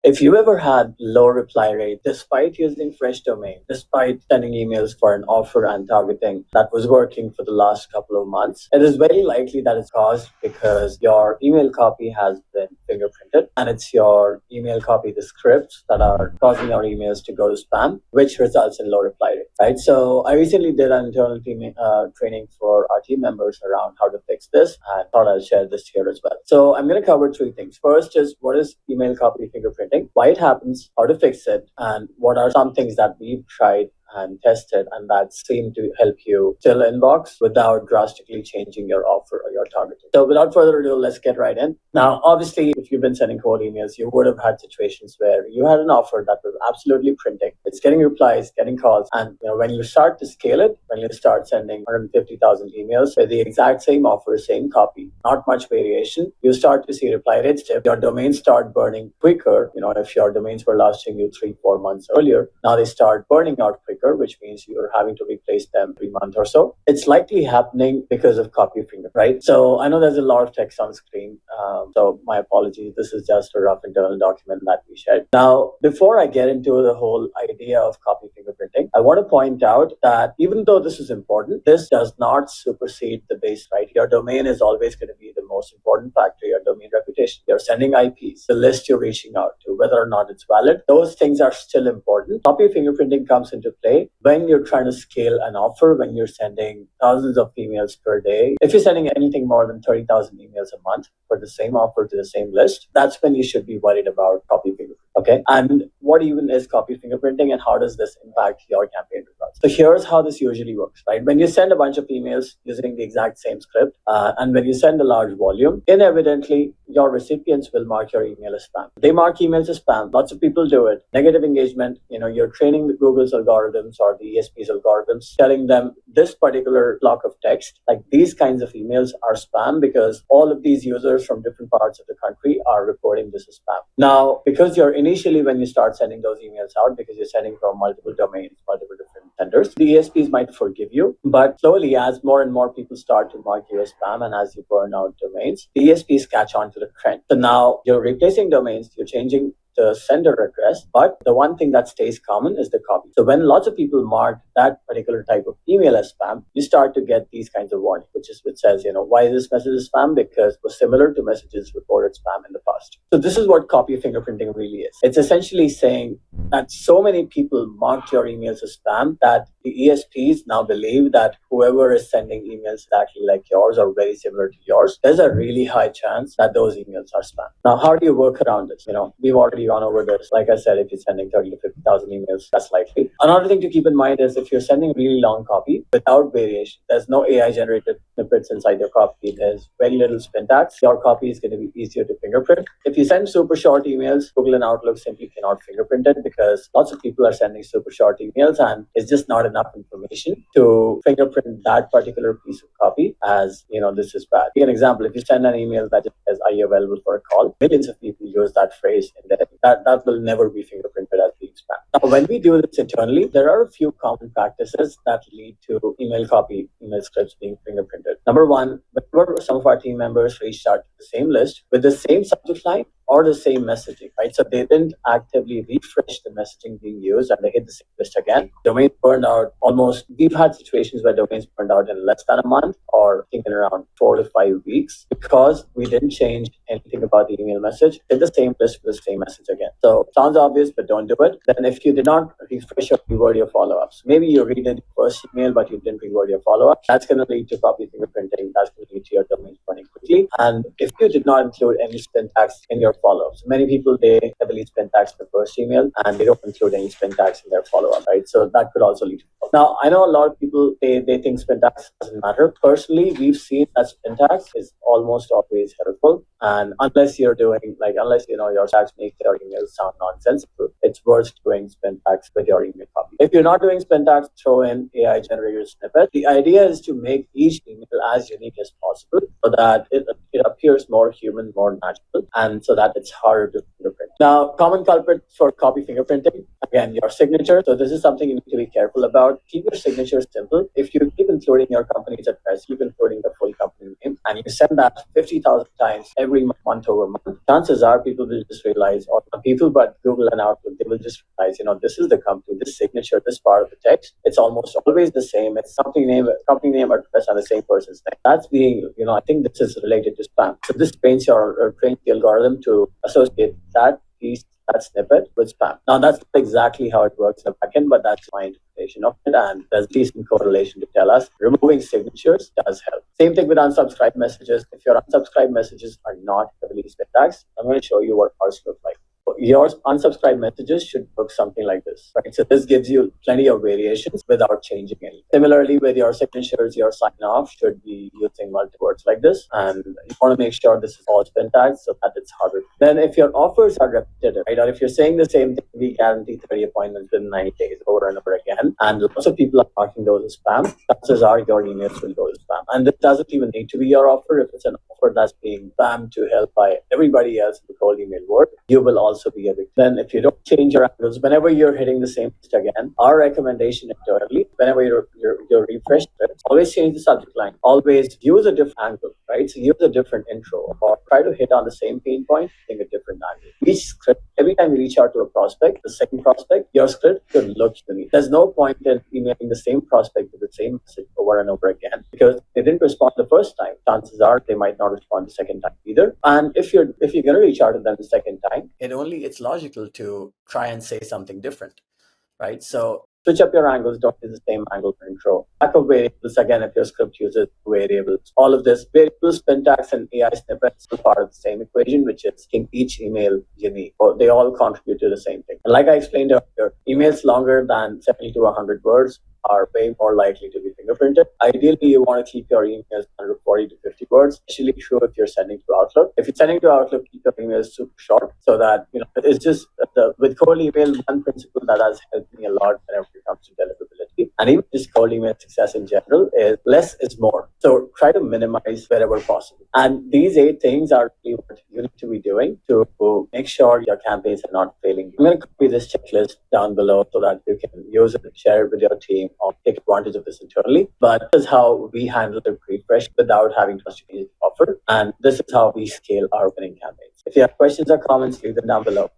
If you ever had low reply rate despite using fresh domain, despite sending emails for an offer and targeting that was working for the last couple of months, it is very likely that it's caused because your email copy has been fingerprinted and it's your email copy, the scripts that are causing your emails to go to spam, which results in low reply rate, right? So I recently did an internal team training for our team members around how to fix this and thought I'll share this here as well. So I'm going to cover three things. First is what is email copy fingerprinting, why it happens, how to fix it, and what are some things that we've tried and tested and that seem to help you still inbox without drastically changing your offer or your targeting. So without further ado, let's get right in. Now, obviously, if you've been sending cold emails, you would have had situations where you had an offer that was absolutely printing. It's getting replies, getting calls, and when you start to scale it, when you start sending 150,000 emails with the exact same offer, same copy, not much variation, you start to see reply rates dip. Your domains start burning quicker. If your domains were lasting you 3-4 months earlier, now they start burning out quicker, which means you're having to replace them every month or so. It's likely happening because of copy finger, right? So I know there's a lot of text on screen. So my apologies. This is just a rough internal document that we shared. Now, before I get into the whole idea of copy fingerprinting, I want to point out that even though this is important, this does not supersede the base, right? Your domain is always going to be the most important factor, your domain reputation. You're sending IPs, the list you're reaching out to, whether or not it's valid, those things are still important. Copy fingerprinting comes into play when you're trying to scale an offer, when you're sending thousands of emails per day. If you're sending anything more than 30,000 emails a month for the same offer to the same list, that's when you should be worried about copy fingerprinting. Okay. And what even is copy fingerprinting and how does this impact your campaign results? So here's how this usually works, right? When you send a bunch of emails using the exact same script, and when you send a large volume, inevitably your recipients will mark your email as spam. They mark emails as spam. Lots of people do it. Negative engagement, you're training the Google's algorithms or the ESPs algorithms, telling them this particular block of text, like these kinds of emails are spam because all of these users from different parts of the country are reporting this as spam. Now, because you're initially, when you start sending those emails out, because you're sending from multiple domains, multiple different senders, the ESPs might forgive you. But slowly, as more and more people start to mark you as spam and as you burn out domains, the ESPs catch on to the trend. So now you're replacing domains, you're changing the sender address, but the one thing that stays common is the copy. So when lots of people mark that particular type of email as spam, you start to get these kinds of warnings, which says, why is this message spam? Because it was similar to messages reported spam in the past. So this is what copy fingerprinting really is. It's essentially saying that so many people marked your emails as spam that the ESPs now believe that whoever is sending emails exactly like yours or very similar to yours, there's a really high chance that those emails are spam. Now, how do you work around this? We've already gone over this. Like I said, if you're sending 30 to 50,000 emails, that's likely. Another thing to keep in mind is if you're sending really long copy without variation, there's no AI generated snippets inside your copy. There's very little syntax. Your copy is going to be easier to fingerprint. If you send super short emails, Google and Outlook simply cannot fingerprint it because lots of people are sending super short emails and it's just not enough information to fingerprint that particular piece of copy as, this is bad. Give an example. If you send an email that just says, are you available for a call? Millions of people use that phrase in there. That will never be fingerprinted as being spam. Now, when we do this internally, there are a few common practices that lead to email scripts being fingerprinted. Number one, whenever some of our team members reached out to the same list with the same subject line or the same messaging, right? So they didn't actively refresh the messaging being used and they hit the same list again. Domains burned out we've had situations where domains burned out in less than a month or in around 4 to 5 weeks because we didn't change anything about the email message. Hit the same list with the same message again. So sounds obvious, but don't do it. Then if you did not refresh or reword your follow-ups, maybe you read the first email, but you didn't reword your follow-up, that's going to lead to copy fingerprinting. That's going to lead to your domains burning quickly. And if you did not include any syntax in your follow-ups, many people, they heavily syntax the first email and they don't include any syntax in their follow-up, right? So that could also lead to. Now, I know a lot of people, they think syntax doesn't matter. Personally, we've seen that syntax is almost always helpful. And unless your syntax makes your emails sound nonsensical, it's worth doing syntax with your email copy. If you're not doing syntax, throw in AI generated snippet. The idea is to make each email as unique as possible so that it appears more human, more natural, and so that it's harder to fingerprint. Now, common culprit for copy fingerprinting, again, your signature. So this is something you need to be careful about. Keep your signature simple. If you keep including your company's address, keep including the full company marketing name, and you send that 50,000 times every month over month, chances are people will just realize, or not people, but Google and Outlook, they will just realize, this is the company, this signature, this part of the text, it's almost always the same. It's company name, address, and the same person's name. That's being, I think this is related to spam. So this trains the algorithm to associate that piece, that snippet with spam. Now that's not exactly how it works in the backend, but that's my interpretation of it, and there's decent correlation to tell us removing signatures does help. Same thing with unsubscribed messages. If your unsubscribed messages are not heavily syntaxed, I'm going to show you what ours look like. Your unsubscribed messages should look something like this, right? So this gives you plenty of variations without changing anything. Similarly, with your signatures, your sign off should be using multiple words like this, and you want to make sure this is all syntax so that it's harder. Then if your offers are repetitive, right, or if you're saying the same thing, we guarantee 30 appointments within 90 days over and over again, and lots of people are marking those as spam, chances are your emails will go to spam. And this doesn't even need to be your offer. If it's an offer that's being spammed to help by everybody else in the cold email world, you will also be a victim. Then if you don't change your angles, whenever you're hitting the same text again, our recommendation internally, whenever you're refreshed, always change the subject line. Always use a different angle, right? So use a different intro, or try to hit on the same pain point, think a different angle. Each script, every time you reach out to a prospect, the second prospect, your script should look unique. There's no point in emailing the same prospect with the same message over and over again, because they didn't respond the first time. Chances are they might not respond the second time either. And if you're going to reach out to them the second time, it's logical to try and say something different, right? So switch up your angles, don't use the same angle for intro. Lack of variables, again, if your script uses variables, all of this, variables, syntax, and AI snippets are part of the same equation, which is making each email unique. Or they all contribute to the same thing. And like I explained earlier, emails longer than 70 to 100 words are way more likely to be fingerprinted. Ideally, you want to keep your emails under 40 to 50 words, especially true if you're sending to Outlook. If you're sending to Outlook, keep your emails super short so that, it's just with cold email, one principle that has helped me a lot whenever it comes to deliverability, and even just cold email success in general, is less is more. So try to minimize wherever possible. And these 8 things are really what you need to be doing to make sure your campaigns are not failing. I'm going to copy this checklist down below so that you can use it and share it with your team or take advantage of this internally. But this is how we handle the refresh without having to change the offer. And this is how we scale our winning campaigns. If you have questions or comments, leave them down below.